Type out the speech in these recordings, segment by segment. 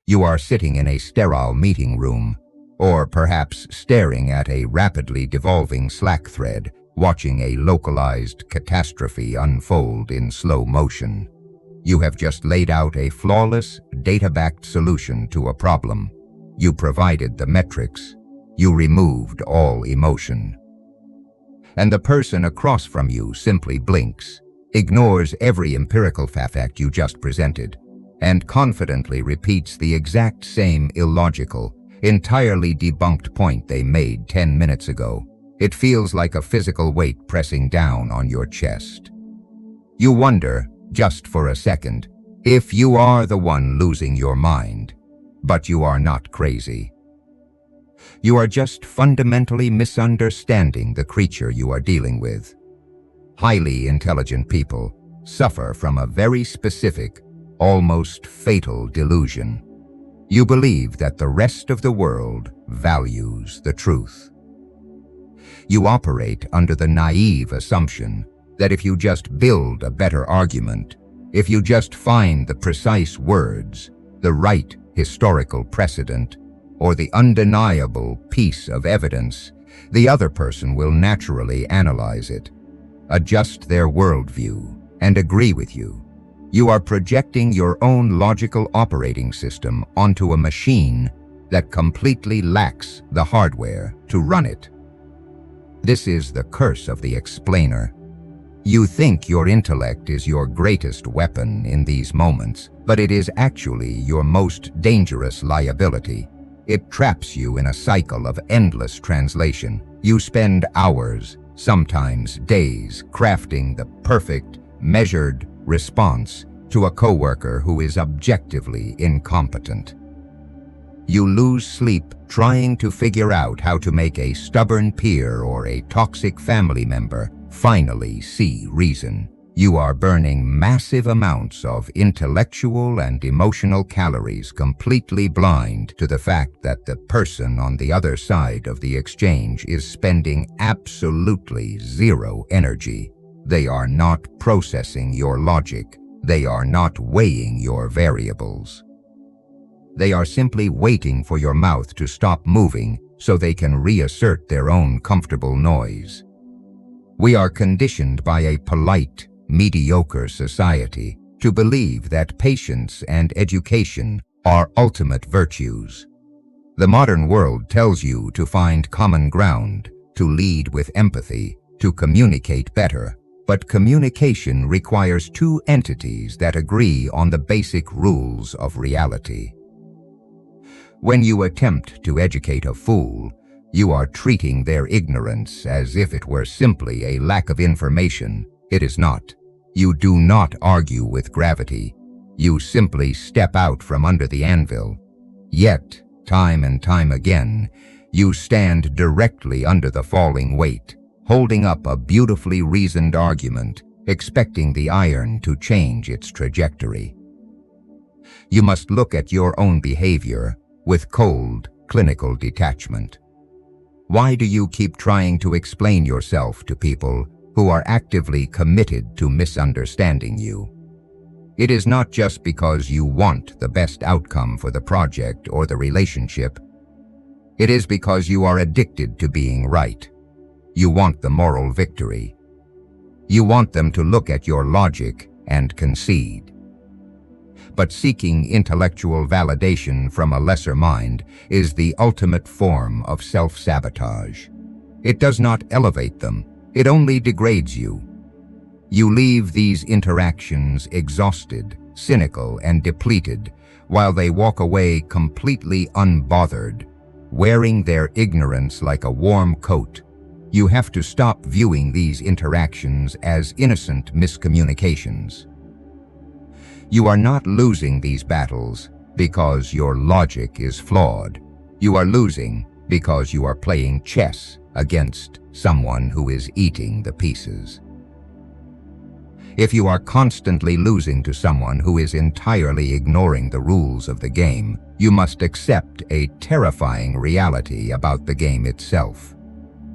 You are sitting in a sterile meeting room, or perhaps staring at a rapidly devolving Slack thread, watching a localized catastrophe unfold in slow motion. You have just laid out a flawless, data-backed solution to a problem. You provided the metrics. You removed all emotion. And the person across from you simply blinks, ignores every empirical fact you just presented, and confidently repeats the exact same illogical, entirely debunked point they made 10 minutes ago. It feels like a physical weight pressing down on your chest. You wonder, just for a second, if you are the one losing your mind. But you are not crazy. You are just fundamentally misunderstanding the creature you are dealing with. Highly intelligent people suffer from a very specific, almost fatal delusion. You believe that the rest of the world values the truth. You operate under the naive assumption that if you just build a better argument, if you just find the precise words, the right historical precedent, or the undeniable piece of evidence, the other person will naturally analyze it, adjust their worldview, and agree with you. You are projecting your own logical operating system onto a machine that completely lacks the hardware to run it. This is the curse of the explainer. You think your intellect is your greatest weapon in these moments, but it is actually your most dangerous liability. It traps you in a cycle of endless translation. You spend hours, sometimes days, crafting the perfect, measured response to a coworker who is objectively incompetent. You lose sleep trying to figure out how to make a stubborn peer or a toxic family member finally see reason. You are burning massive amounts of intellectual and emotional calories, completely blind to the fact that the person on the other side of the exchange is spending absolutely zero energy. They are not processing your logic. They are not weighing your variables. They are simply waiting for your mouth to stop moving so they can reassert their own comfortable noise. We are conditioned by a polite, mediocre society to believe that patience and education are ultimate virtues. The modern world tells you to find common ground, to lead with empathy, to communicate better. But communication requires two entities that agree on the basic rules of reality. When you attempt to educate a fool, you are treating their ignorance as if it were simply a lack of information. It is not. You do not argue with gravity. You simply step out from under the anvil. Yet, time and time again, you stand directly under the falling weight, holding up a beautifully reasoned argument, expecting the iron to change its trajectory. You must look at your own behavior with cold, clinical detachment. Why do you keep trying to explain yourself to people who are actively committed to misunderstanding you? It is not just because you want the best outcome for the project or the relationship. It is because you are addicted to being right. You want the moral victory. You want them to look at your logic and concede. But seeking intellectual validation from a lesser mind is the ultimate form of self-sabotage. It does not elevate them. It only degrades you. You leave these interactions exhausted, cynical, and depleted, while they walk away completely unbothered, wearing their ignorance like a warm coat. You have to stop viewing these interactions as innocent miscommunications. You are not losing these battles because your logic is flawed. You are losing because you are playing chess against someone who is eating the pieces. If you are constantly losing to someone who is entirely ignoring the rules of the game, you must accept a terrifying reality about the game itself.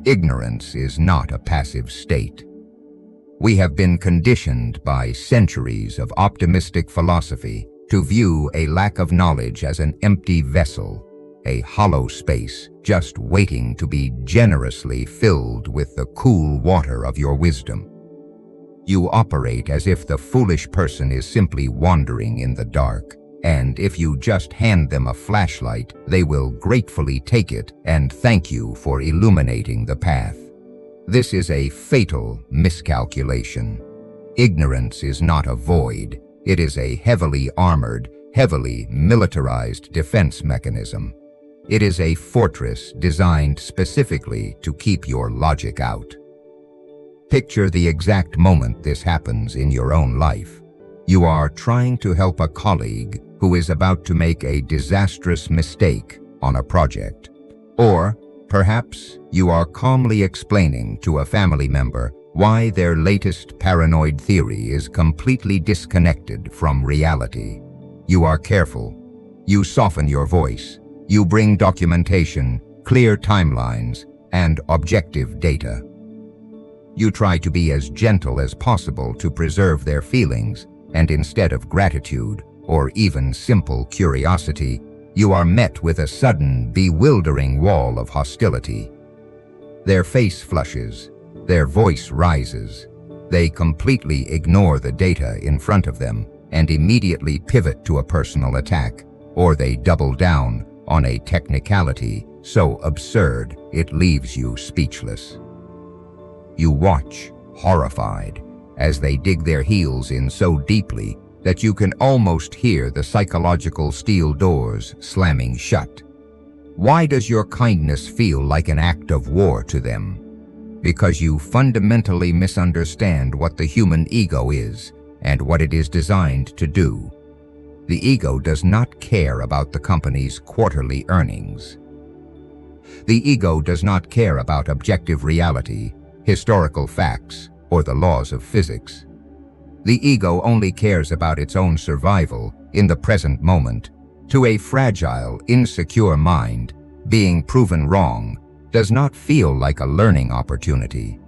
Ignorance is not a passive state. We have been conditioned by centuries of optimistic philosophy to view a lack of knowledge as an empty vessel, a hollow space just waiting to be generously filled with the cool water of your wisdom. You operate as if the foolish person is simply wandering in the dark, and if you just hand them a flashlight, they will gratefully take it and thank you for illuminating the path. This is a fatal miscalculation. Ignorance is not a void. It is a heavily armored, heavily militarized defense mechanism. It is a fortress designed specifically to keep your logic out. Picture the exact moment this happens in your own life. You are trying to help a colleague who is about to make a disastrous mistake on a project. Or perhaps you are calmly explaining to a family member why their latest paranoid theory is completely disconnected from reality. You are careful. You soften your voice. You bring documentation, clear timelines, and objective data. You try to be as gentle as possible to preserve their feelings, and instead of gratitude or even simple curiosity, you are met with a sudden, bewildering wall of hostility. Their face flushes, their voice rises. They completely ignore the data in front of them and immediately pivot to a personal attack, or they double down on a technicality so absurd it leaves you speechless. You watch, horrified, as they dig their heels in so deeply that you can almost hear the psychological steel doors slamming shut. Why does your kindness feel like an act of war to them? Because you fundamentally misunderstand what the human ego is and what it is designed to do. The ego does not care about the company's quarterly earnings. The ego does not care about objective reality, historical facts, or the laws of physics. The ego only cares about its own survival in the present moment. To a fragile, insecure mind, being proven wrong does not feel like a learning opportunity.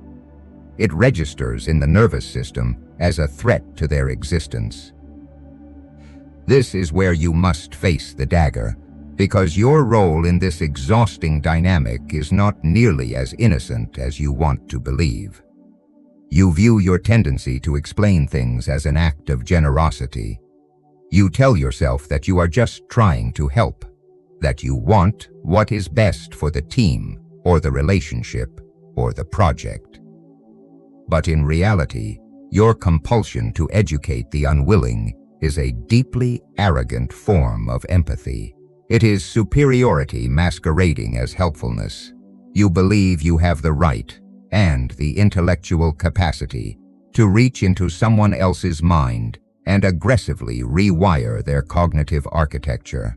It registers in the nervous system as a threat to their existence. This is where you must face the dagger, because your role in this exhausting dynamic is not nearly as innocent as you want to believe. You view your tendency to explain things as an act of generosity. You tell yourself that you are just trying to help, that you want what is best for the team, or the relationship, or the project. But in reality, your compulsion to educate the unwilling is a deeply arrogant form of empathy. It is superiority masquerading as helpfulness. You believe you have the right and the intellectual capacity to reach into someone else's mind and aggressively rewire their cognitive architecture.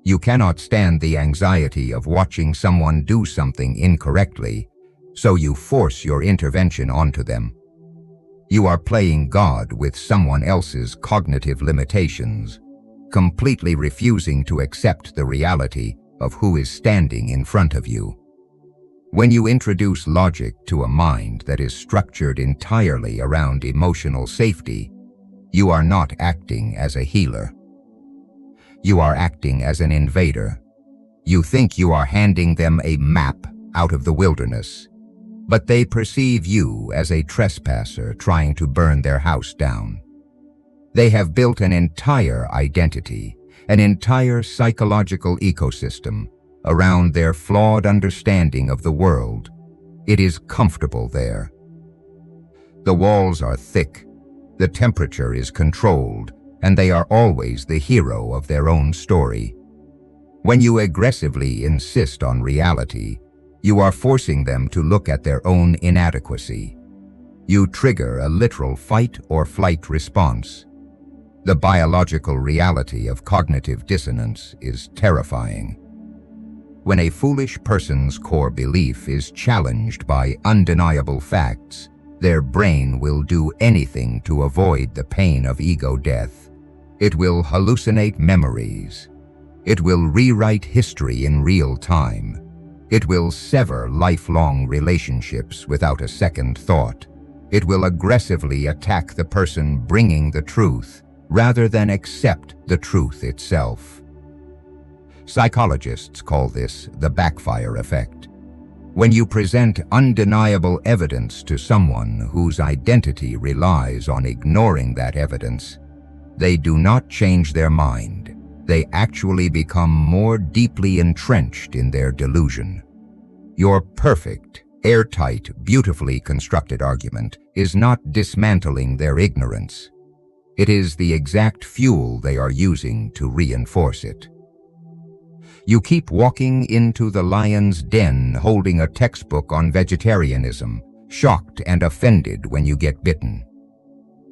You cannot stand the anxiety of watching someone do something incorrectly, so you force your intervention onto them. You are playing God with someone else's cognitive limitations, completely refusing to accept the reality of who is standing in front of you. When you introduce logic to a mind that is structured entirely around emotional safety, you are not acting as a healer. You are acting as an invader. You think you are handing them a map out of the wilderness, but they perceive you as a trespasser trying to burn their house down. They have built an entire identity, an entire psychological ecosystem around their flawed understanding of the world. It is comfortable there. The walls are thick, the temperature is controlled, and they are always the hero of their own story. When you aggressively insist on reality, you are forcing them to look at their own inadequacy. You trigger a literal fight or flight response. The biological reality of cognitive dissonance is terrifying. When a foolish person's core belief is challenged by undeniable facts, their brain will do anything to avoid the pain of ego death. It will hallucinate memories. It will rewrite history in real time. It will sever lifelong relationships without a second thought. It will aggressively attack the person bringing the truth, rather than accept the truth itself. Psychologists call this the backfire effect. When you present undeniable evidence to someone whose identity relies on ignoring that evidence, they do not change their mind. They actually become more deeply entrenched in their delusion. Your perfect, airtight, beautifully constructed argument is not dismantling their ignorance. It is the exact fuel they are using to reinforce it. You keep walking into the lion's den holding a textbook on vegetarianism, shocked and offended when you get bitten.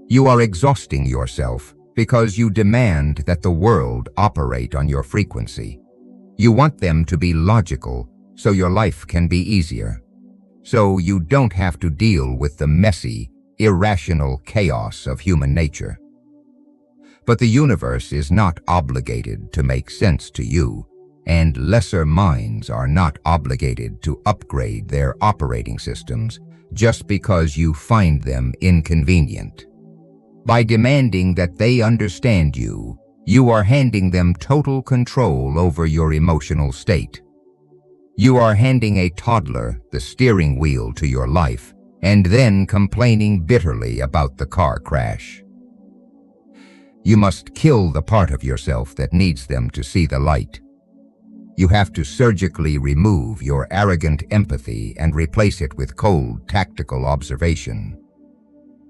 You are exhausting yourself because you demand that the world operate on your frequency. You want them to be logical so your life can be easier, so you don't have to deal with the messy, irrational chaos of human nature. But the universe is not obligated to make sense to you, and lesser minds are not obligated to upgrade their operating systems just because you find them inconvenient. By demanding that they understand you, you are handing them total control over your emotional state. You are handing a toddler the steering wheel to your life and then complaining bitterly about the car crash. You must kill the part of yourself that needs them to see the light. You have to surgically remove your arrogant empathy and replace it with cold, tactical observation.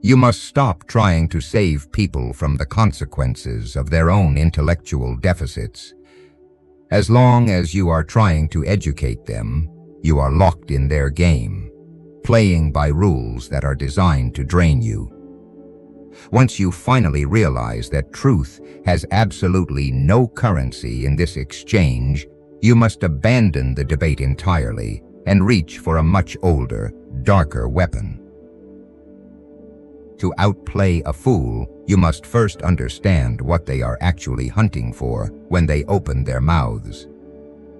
You must stop trying to save people from the consequences of their own intellectual deficits. As long as you are trying to educate them, you are locked in their game, playing by rules that are designed to drain you. Once you finally realize that truth has absolutely no currency in this exchange, you must abandon the debate entirely and reach for a much older, darker weapon. To outplay a fool, you must first understand what they are actually hunting for when they open their mouths.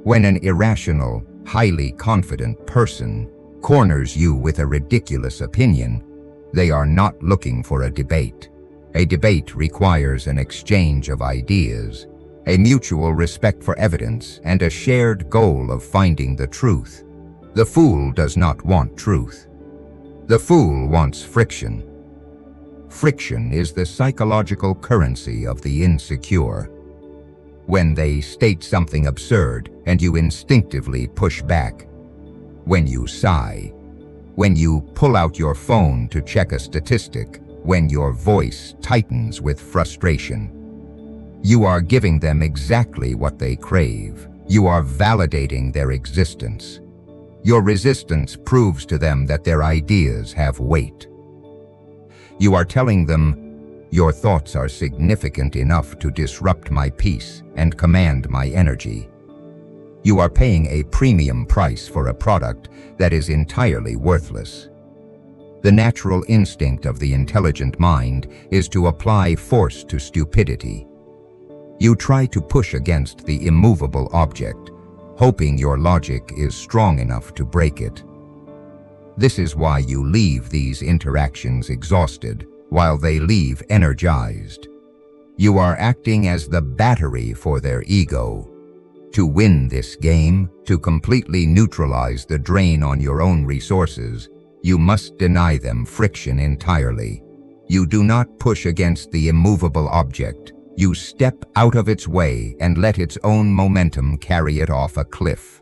When an irrational, highly confident person corners you with a ridiculous opinion, they are not looking for a debate. A debate requires an exchange of ideas, a mutual respect for evidence, and a shared goal of finding the truth. The fool does not want truth. The fool wants friction. Friction is the psychological currency of the insecure. When they state something absurd and you instinctively push back, when you sigh, when you pull out your phone to check a statistic, when your voice tightens with frustration, you are giving them exactly what they crave. You are validating their existence. Your resistance proves to them that their ideas have weight. You are telling them, your thoughts are significant enough to disrupt my peace and command my energy. You are paying a premium price for a product that is entirely worthless. The natural instinct of the intelligent mind is to apply force to stupidity. You try to push against the immovable object, hoping your logic is strong enough to break it. This is why you leave these interactions exhausted, while they leave energized. You are acting as the battery for their ego. To win this game, to completely neutralize the drain on your own resources, you must deny them friction entirely. You do not push against the immovable object. You step out of its way and let its own momentum carry it off a cliff.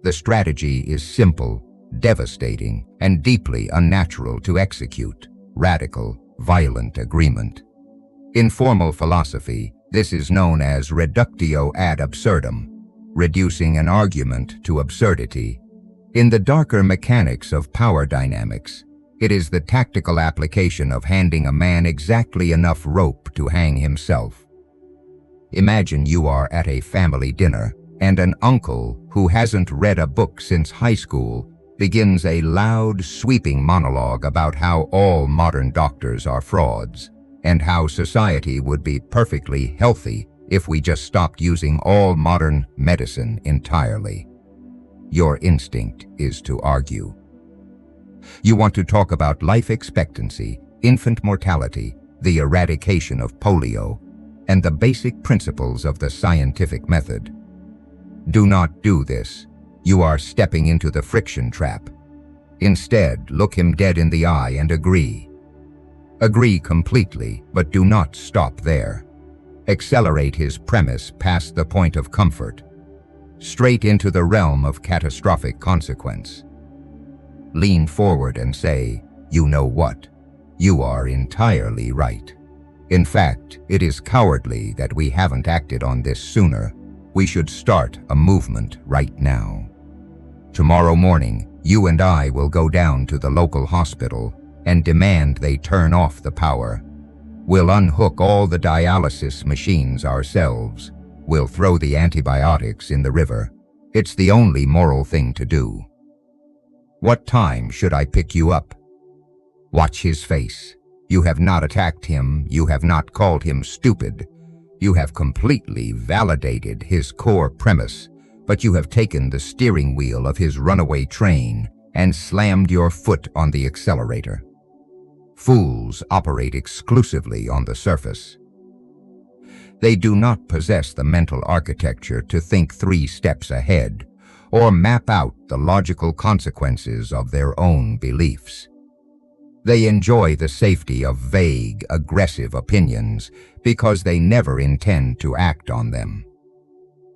The strategy is simple, devastating, and deeply unnatural to execute: radical, violent agreement. In formal philosophy, this is known as reductio ad absurdum, reducing an argument to absurdity. In the darker mechanics of power dynamics, it is the tactical application of handing a man exactly enough rope to hang himself. Imagine you are at a family dinner, and an uncle who hasn't read a book since high school begins a loud, sweeping monologue about how all modern doctors are frauds, and how society would be perfectly healthy if we just stopped using all modern medicine entirely. Your instinct is to argue. You want to talk about life expectancy, infant mortality, the eradication of polio, and the basic principles of the scientific method. Do not do this. You are stepping into the friction trap. Instead, look him dead in the eye and agree. Agree completely, but do not stop there. Accelerate his premise past the point of comfort, straight into the realm of catastrophic consequence. Lean forward and say, "You know what? You are entirely right. In fact, it is cowardly that we haven't acted on this sooner. We should start a movement right now. Tomorrow morning, you and I will go down to the local hospital and demand they turn off the power. We'll unhook all the dialysis machines ourselves. We'll throw the antibiotics in the river. It's the only moral thing to do. What time should I pick you up?" Watch his face. You have not attacked him. You have not called him stupid. You have completely validated his core premise, but you have taken the steering wheel of his runaway train and slammed your foot on the accelerator. Fools operate exclusively on the surface. They do not possess the mental architecture to think 3 steps ahead or map out the logical consequences of their own beliefs. They enjoy the safety of vague, aggressive opinions because they never intend to act on them.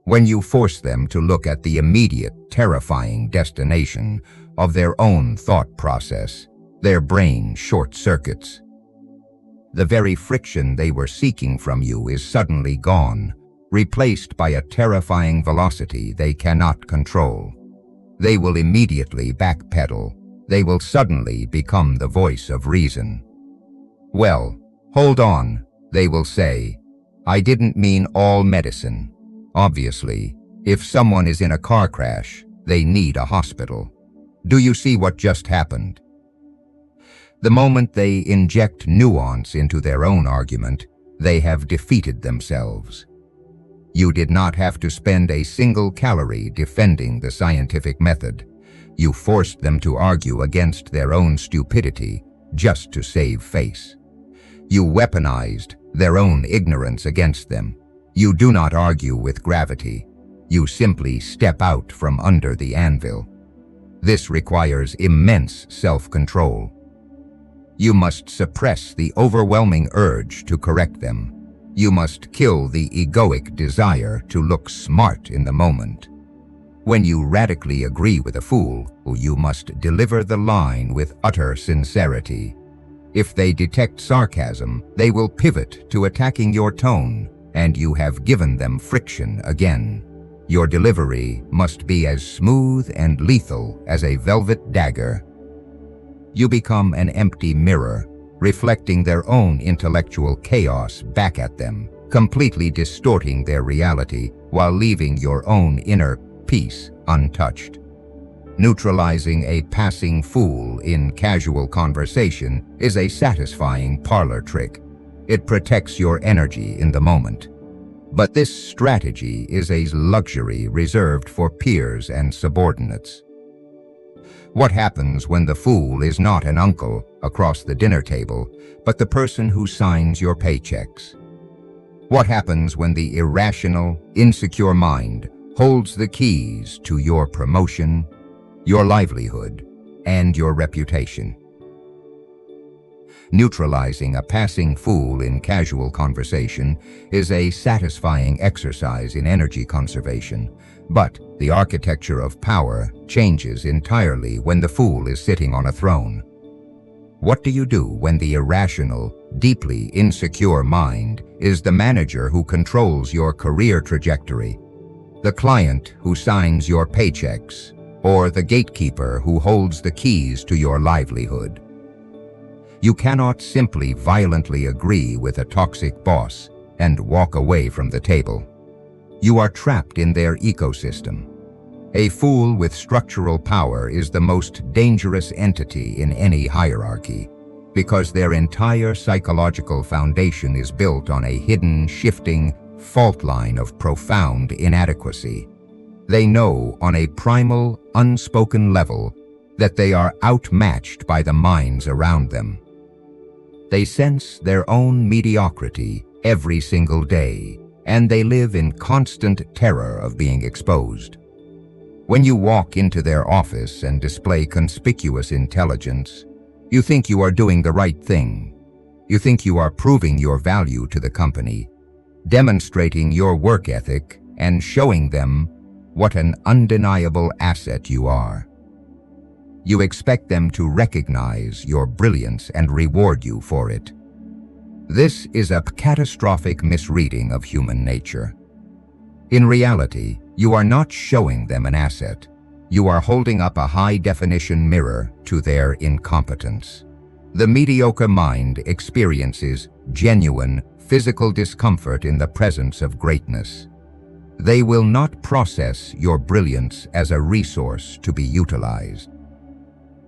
When you force them to look at the immediate, terrifying destination of their own thought process, their brain short-circuits. The very friction they were seeking from you is suddenly gone, replaced by a terrifying velocity they cannot control. They will immediately backpedal. They will suddenly become the voice of reason. "Well, hold on," they will say. "I didn't mean all medicine." Obviously, if someone is in a car crash, they need a hospital. Do you see what just happened? The moment they inject nuance into their own argument, they have defeated themselves. You did not have to spend a single calorie defending the scientific method. You forced them to argue against their own stupidity just to save face. You weaponized their own ignorance against them. You do not argue with gravity. You simply step out from under the anvil. This requires immense self-control. You must suppress the overwhelming urge to correct them. You must kill the egoic desire to look smart in the moment. When you radically agree with a fool, you must deliver the line with utter sincerity. If they detect sarcasm, they will pivot to attacking your tone, and you have given them friction again. Your delivery must be as smooth and lethal as a velvet dagger. You become an empty mirror, reflecting their own intellectual chaos back at them, completely distorting their reality while leaving your own inner peace untouched. Neutralizing a passing fool in casual conversation is a satisfying parlor trick. It protects your energy in the moment. But this strategy is a luxury reserved for peers and subordinates. What happens when the fool is not an uncle across the dinner table, but the person who signs your paychecks? What happens when the irrational, insecure mind holds the keys to your promotion, your livelihood, and your reputation? Neutralizing a passing fool in casual conversation is a satisfying exercise in energy conservation, but the architecture of power changes entirely when the fool is sitting on a throne. What do you do when the irrational, deeply insecure mind is the manager who controls your career trajectory, the client who signs your paychecks, or the gatekeeper who holds the keys to your livelihood? You cannot simply violently agree with a toxic boss and walk away from the table. You are trapped in their ecosystem. A fool with structural power is the most dangerous entity in any hierarchy because their entire psychological foundation is built on a hidden, shifting fault line of profound inadequacy. They know on a primal, unspoken level that they are outmatched by the minds around them. They sense their own mediocrity every single day, and they live in constant terror of being exposed. When you walk into their office and display conspicuous intelligence, you think you are doing the right thing. You think you are proving your value to the company, demonstrating your work ethic, and showing them what an undeniable asset you are. You expect them to recognize your brilliance and reward you for it. This is a catastrophic misreading of human nature. In reality, you are not showing them an asset. You are holding up a high-definition mirror to their incompetence. The mediocre mind experiences genuine physical discomfort in the presence of greatness. They will not process your brilliance as a resource to be utilized.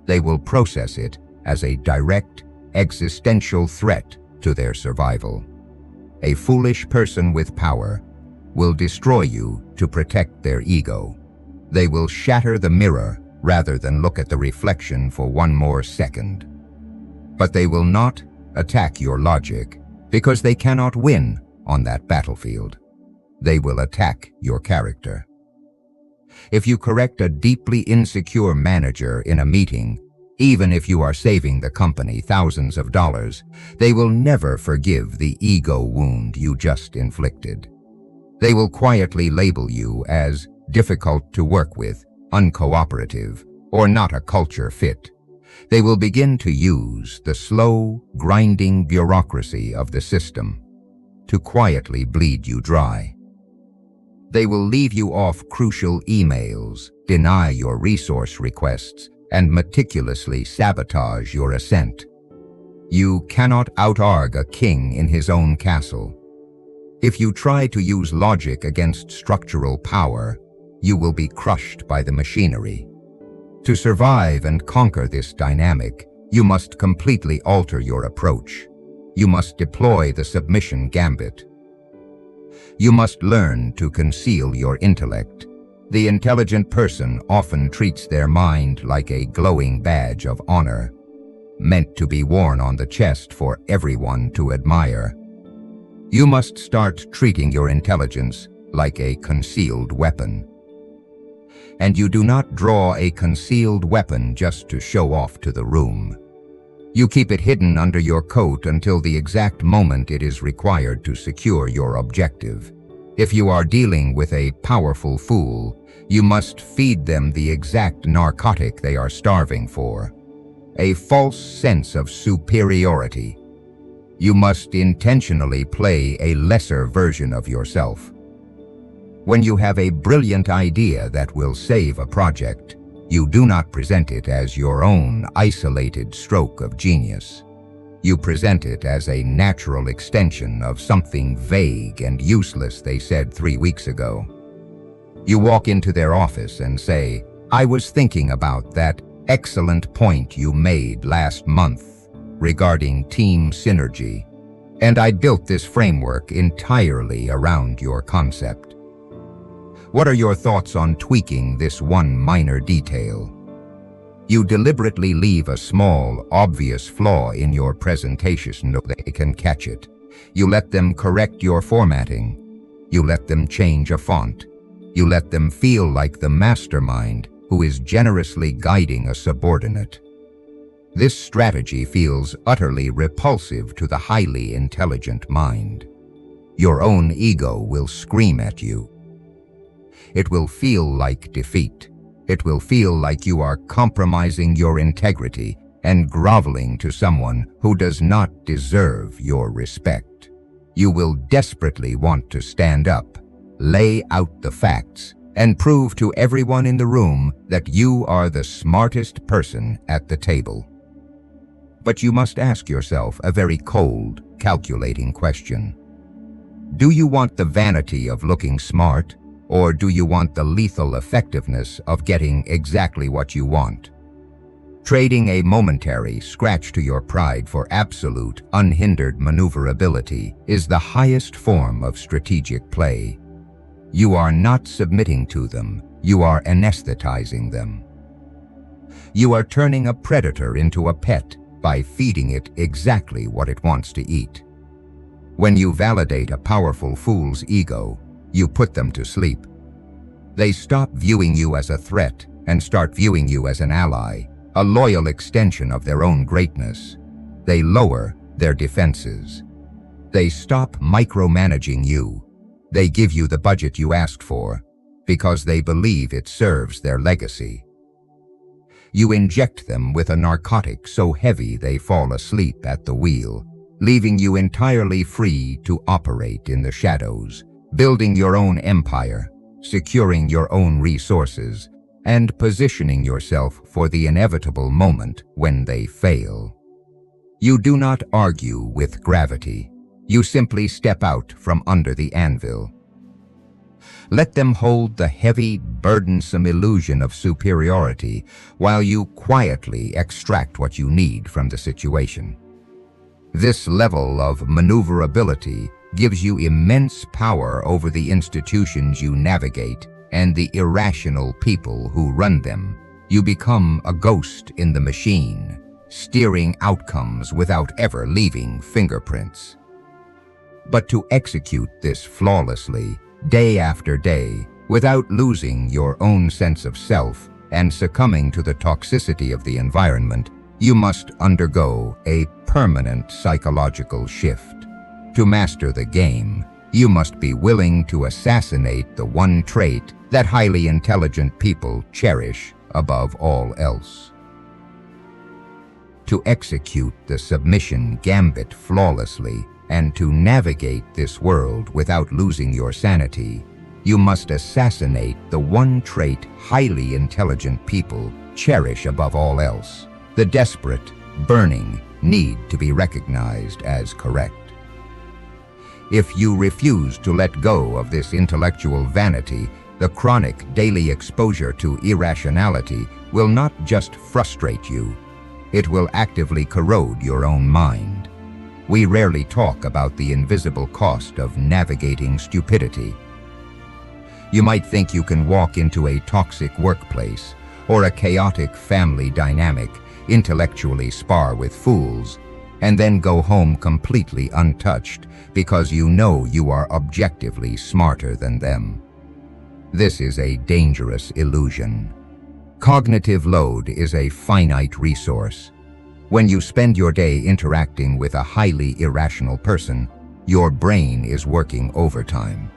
They will process it as a direct, existential threat to their survival. A foolish person with power will destroy you to protect their ego. They will shatter the mirror rather than look at the reflection for one more second. But they will not attack your logic because they cannot win on that battlefield. They will attack your character. If you correct a deeply insecure manager in a meeting, even if you are saving the company thousands of dollars, they will never forgive the ego wound you just inflicted. They will quietly label you as difficult to work with, uncooperative, or not a culture fit. They will begin to use the slow, grinding bureaucracy of the system to quietly bleed you dry. They will leave you off crucial emails, deny your resource requests, and meticulously sabotage your ascent. You cannot out-argue a king in his own castle. If you try to use logic against structural power, you will be crushed by the machinery. To survive and conquer this dynamic, you must completely alter your approach. You must deploy the submission gambit. You must learn to conceal your intellect. The intelligent person often treats their mind like a glowing badge of honor, meant to be worn on the chest for everyone to admire. You must start treating your intelligence like a concealed weapon. And you do not draw a concealed weapon just to show off to the room. You keep it hidden under your coat until the exact moment it is required to secure your objective. If you are dealing with a powerful fool, you must feed them the exact narcotic they are starving for, a false sense of superiority. You must intentionally play a lesser version of yourself. When you have a brilliant idea that will save a project, you do not present it as your own isolated stroke of genius. You present it as a natural extension of something vague and useless they said 3 weeks ago. You walk into their office and say, "I was thinking about that excellent point you made last month regarding team synergy, and I built this framework entirely around your concept. What are your thoughts on tweaking this one minor detail?" You deliberately leave a small, obvious flaw in your presentation so they can catch it. You let them correct your formatting. You let them change a font. You let them feel like the mastermind who is generously guiding a subordinate. This strategy feels utterly repulsive to the highly intelligent mind. Your own ego will scream at you. It will feel like defeat. It will feel like you are compromising your integrity and groveling to someone who does not deserve your respect. You will desperately want to stand up, lay out the facts, and prove to everyone in the room that you are the smartest person at the table. But you must ask yourself a very cold, calculating question. Do you want the vanity of looking smart, or do you want the lethal effectiveness of getting exactly what you want? Trading a momentary scratch to your pride for absolute, unhindered maneuverability is the highest form of strategic play. You are not submitting to them, you are anesthetizing them. You are turning a predator into a pet by feeding it exactly what it wants to eat. When you validate a powerful fool's ego, you put them to sleep. They stop viewing you as a threat and start viewing you as an ally, a loyal extension of their own greatness. They lower their defenses. They stop micromanaging you. They give you the budget you asked for because they believe it serves their legacy. You inject them with a narcotic so heavy they fall asleep at the wheel, leaving you entirely free to operate in the shadows, building your own empire, securing your own resources, and positioning yourself for the inevitable moment when they fail. You do not argue with gravity. You simply step out from under the anvil. Let them hold the heavy, burdensome illusion of superiority while you quietly extract what you need from the situation. This level of maneuverability gives you immense power over the institutions you navigate and the irrational people who run them. You become a ghost in the machine, steering outcomes without ever leaving fingerprints. But to execute this flawlessly, day after day, without losing your own sense of self and succumbing to the toxicity of the environment, you must undergo a permanent psychological shift. To master the game, you must be willing to assassinate the one trait that highly intelligent people cherish above all else. To execute the submission gambit flawlessly and to navigate this world without losing your sanity, you must assassinate the one trait highly intelligent people cherish above all else: the desperate, burning need to be recognized as correct. If you refuse to let go of this intellectual vanity, the chronic daily exposure to irrationality will not just frustrate you, it will actively corrode your own mind. We rarely talk about the invisible cost of navigating stupidity. You might think you can walk into a toxic workplace or a chaotic family dynamic, intellectually spar with fools, and then go home completely untouched because you know you are objectively smarter than them. This is a dangerous illusion. Cognitive load is a finite resource. When you spend your day interacting with a highly irrational person, your brain is working overtime.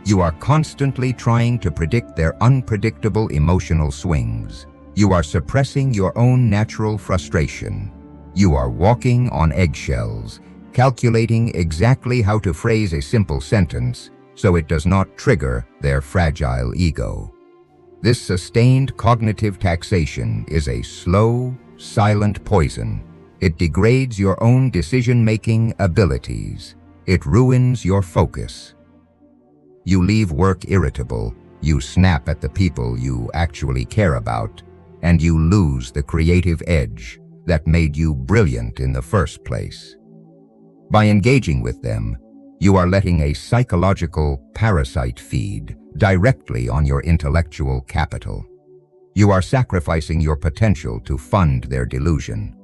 You are constantly trying to predict their unpredictable emotional swings. You are suppressing your own natural frustration. You are walking on eggshells, calculating exactly how to phrase a simple sentence so it does not trigger their fragile ego. This sustained cognitive taxation is a slow, silent poison. It degrades your own decision-making abilities. It ruins your focus. You leave work irritable, you snap at the people you actually care about, and you lose the creative edge that made you brilliant in the first place. By engaging with them, you are letting a psychological parasite feed directly on your intellectual capital. You are sacrificing your potential to fund their delusion.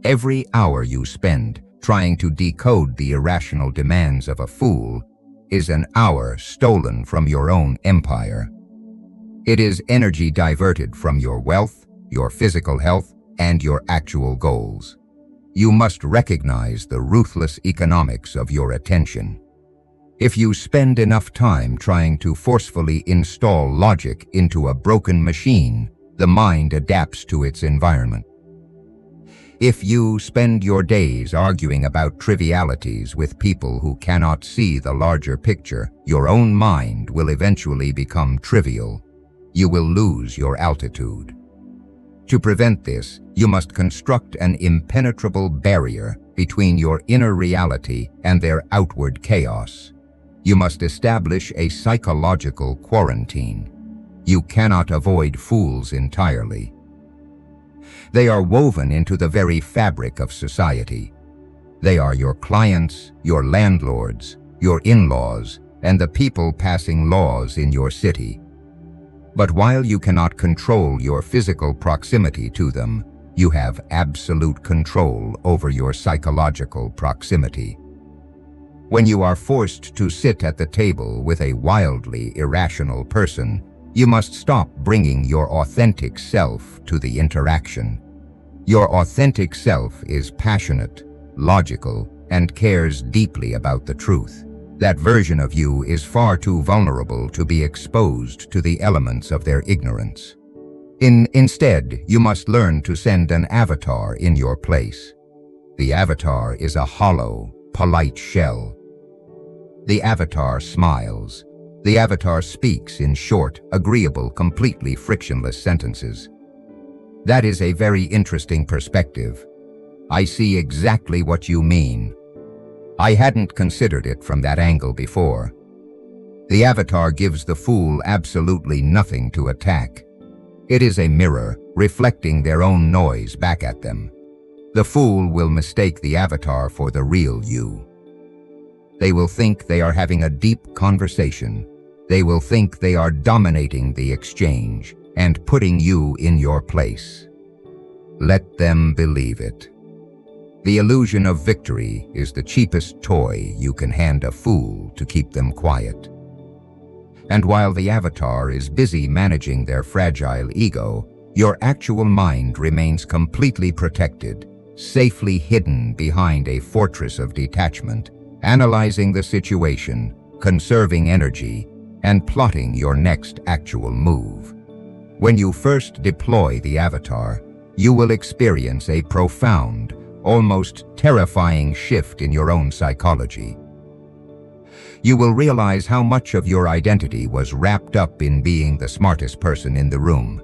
Every hour you spend trying to decode the irrational demands of a fool is an hour stolen from your own empire. It is energy diverted from your wealth, your physical health, and your actual goals. You must recognize the ruthless economics of your attention. If you spend enough time trying to forcefully install logic into a broken machine, the mind adapts to its environment. If you spend your days arguing about trivialities with people who cannot see the larger picture, your own mind will eventually become trivial. You will lose your altitude. To prevent this, you must construct an impenetrable barrier between your inner reality and their outward chaos. You must establish a psychological quarantine. You cannot avoid fools entirely. They are woven into the very fabric of society. They are your clients, your landlords, your in-laws, and the people passing laws in your city. But while you cannot control your physical proximity to them, You have absolute control over your psychological proximity. When you are forced to sit at the table with a wildly irrational person, you must stop bringing your authentic self to the interaction. Your authentic self is passionate, logical, and cares deeply about the truth. That version of you is far too vulnerable to be exposed to the elements of their ignorance. Instead, you must learn to send an avatar in your place. The avatar is a hollow, polite shell. The avatar smiles. The avatar speaks in short, agreeable, completely frictionless sentences. That is a very interesting perspective. I see exactly what you mean. I hadn't considered it from that angle before. The avatar gives the fool absolutely nothing to attack. It is a mirror, reflecting their own noise back at them. The fool will mistake the avatar for the real you. They will think they are having a deep conversation. They will think they are dominating the exchange and putting you in your place. Let them believe it. The illusion of victory is the cheapest toy you can hand a fool to keep them quiet. And while the avatar is busy managing their fragile ego, your actual mind remains completely protected, safely hidden behind a fortress of detachment, analyzing the situation, conserving energy, and plotting your next actual move. When you first deploy the avatar, you will experience a profound, almost terrifying shift in your own psychology. You will realize how much of your identity was wrapped up in being the smartest person in the room.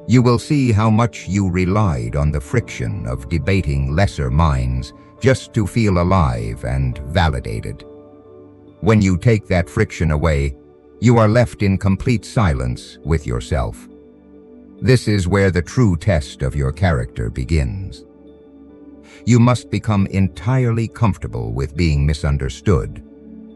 You will see how much you relied on the friction of debating lesser minds just to feel alive and validated. When you take that friction away, you are left in complete silence with yourself. This is where the true test of your character begins. You must become entirely comfortable with being misunderstood.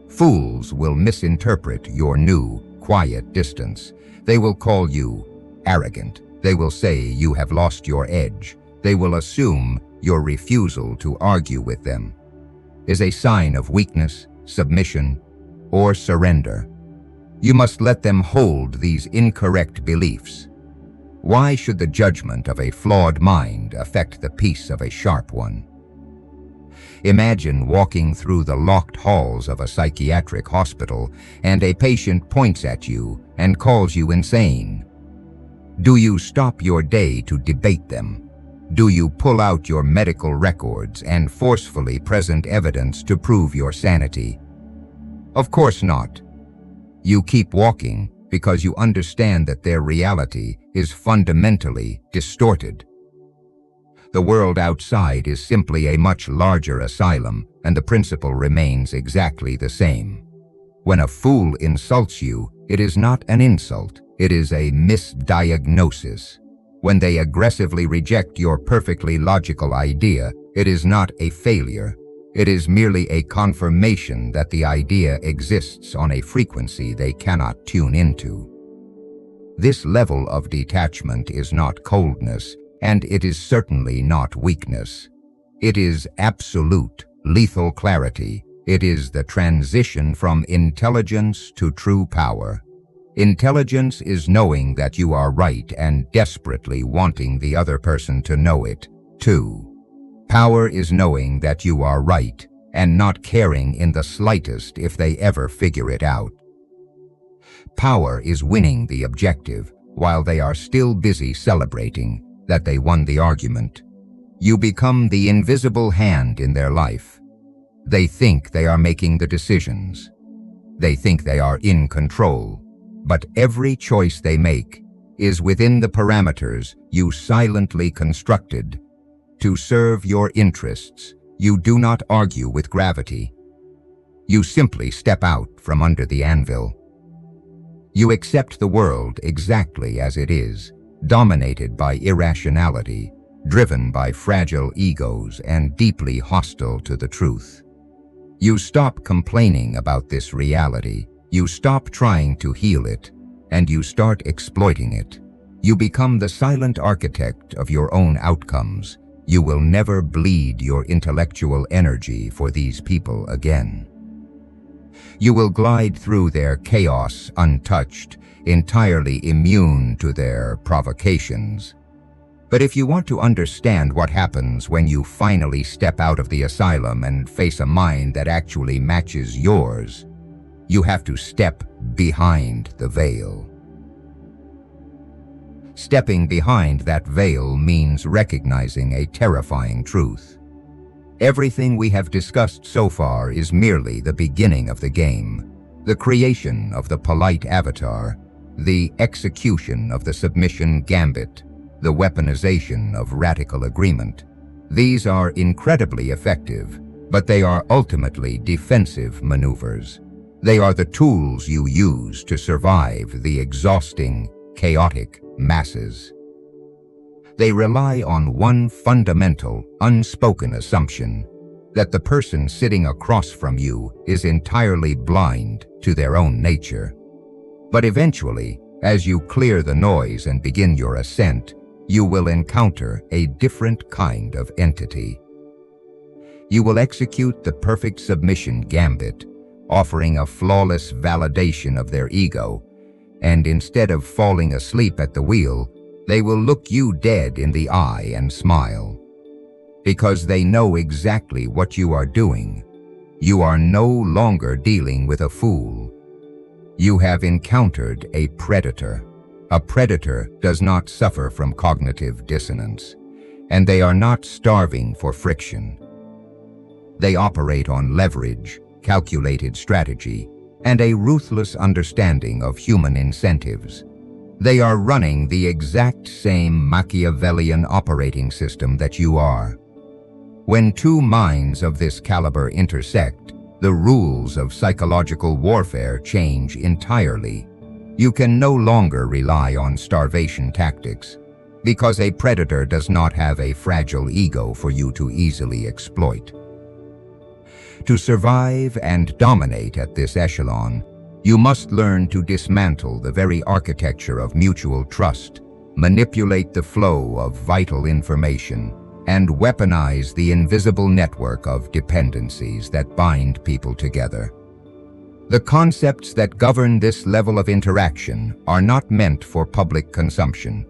Fools will misinterpret your new, quiet distance. They will call you arrogant. They will say you have lost your edge. They will assume your refusal to argue with them is a sign of weakness, submission, or surrender. You must let them hold these incorrect beliefs. Why should the judgment of a flawed mind affect the peace of a sharp one? Imagine walking through the locked halls of a psychiatric hospital and a patient points at you and calls you insane. Do you stop your day to debate them? Do you pull out your medical records and forcefully present evidence to prove your sanity? Of course not. You keep walking because you understand that their reality is fundamentally distorted. The world outside is simply a much larger asylum, and the principle remains exactly the same. When a fool insults you, it is not an insult, it is a misdiagnosis. When they aggressively reject your perfectly logical idea, it is not a failure. It is merely a confirmation that the idea exists on a frequency they cannot tune into. This level of detachment is not coldness, and it is certainly not weakness. It is absolute, lethal clarity. It is the transition from intelligence to true power. Intelligence is knowing that you are right and desperately wanting the other person to know it, too. Power is knowing that you are right and not caring in the slightest if they ever figure it out. Power is winning the objective while they are still busy celebrating that they won the argument. You become the invisible hand in their life. They think they are making the decisions. They think they are in control, but every choice they make is within the parameters you silently constructed. To serve your interests, you do not argue with gravity. You simply step out from under the anvil. You accept the world exactly as it is, dominated by irrationality, driven by fragile egos, and deeply hostile to the truth. You stop complaining about this reality, you stop trying to heal it, and you start exploiting it. You become the silent architect of your own outcomes. You will never bleed your intellectual energy for these people again. You will glide through their chaos untouched, entirely immune to their provocations. But if you want to understand what happens when you finally step out of the asylum and face a mind that actually matches yours, you have to step behind the veil. Stepping behind that veil means recognizing a terrifying truth. Everything we have discussed so far is merely the beginning of the game, the creation of the polite avatar, the execution of the submission gambit, the weaponization of radical agreement. These are incredibly effective, but they are ultimately defensive maneuvers. They are the tools you use to survive the exhausting, chaotic masses. They rely on one fundamental, unspoken assumption, that the person sitting across from you is entirely blind to their own nature. But eventually, as you clear the noise and begin your ascent, you will encounter a different kind of entity. You will execute the perfect submission gambit, offering a flawless validation of their ego, and instead of falling asleep at the wheel, they will look you dead in the eye and smile. Because they know exactly what you are doing. You are no longer dealing with a fool. You have encountered a predator. A predator does not suffer from cognitive dissonance, and they are not starving for friction. They operate on leverage, calculated strategy, and a ruthless understanding of human incentives. They are running the exact same Machiavellian operating system that you are. When two minds of this caliber intersect, the rules of psychological warfare change entirely. You can no longer rely on starvation tactics, because a predator does not have a fragile ego for you to easily exploit. To survive and dominate at this echelon, you must learn to dismantle the very architecture of mutual trust, manipulate the flow of vital information, and weaponize the invisible network of dependencies that bind people together. The concepts that govern this level of interaction are not meant for public consumption.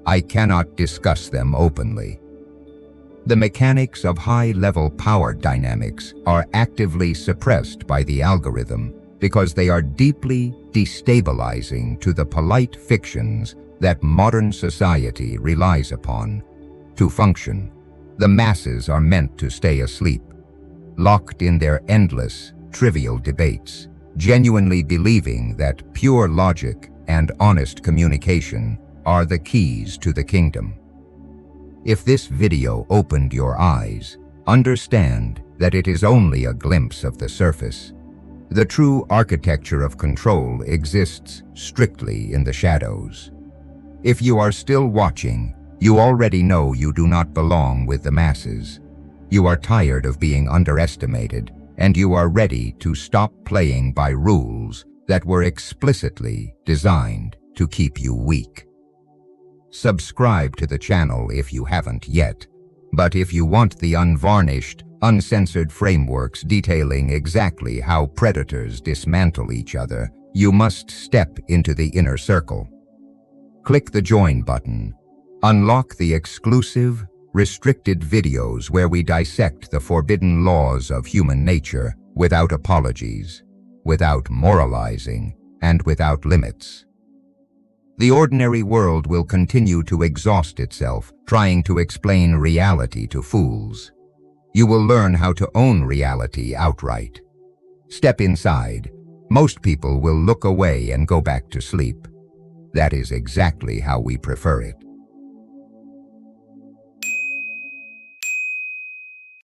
I cannot discuss them openly. The mechanics of high-level power dynamics are actively suppressed by the algorithm because they are deeply destabilizing to the polite fictions that modern society relies upon. To function, the masses are meant to stay asleep, locked in their endless, trivial debates, genuinely believing that pure logic and honest communication are the keys to the kingdom. If this video opened your eyes, understand that it is only a glimpse of the surface. The true architecture of control exists strictly in the shadows. If you are still watching, you already know you do not belong with the masses. You are tired of being underestimated, and you are ready to stop playing by rules that were explicitly designed to keep you weak. Subscribe to the channel if you haven't yet, but if you want the unvarnished, uncensored frameworks detailing exactly how predators dismantle each other, you must step into the inner circle. Click the join button. Unlock the exclusive, restricted videos where we dissect the forbidden laws of human nature without apologies, without moralizing, and without limits. The ordinary world will continue to exhaust itself trying to explain reality to fools. You will learn how to own reality outright. Step inside. Most people will look away and go back to sleep. That is exactly how we prefer it.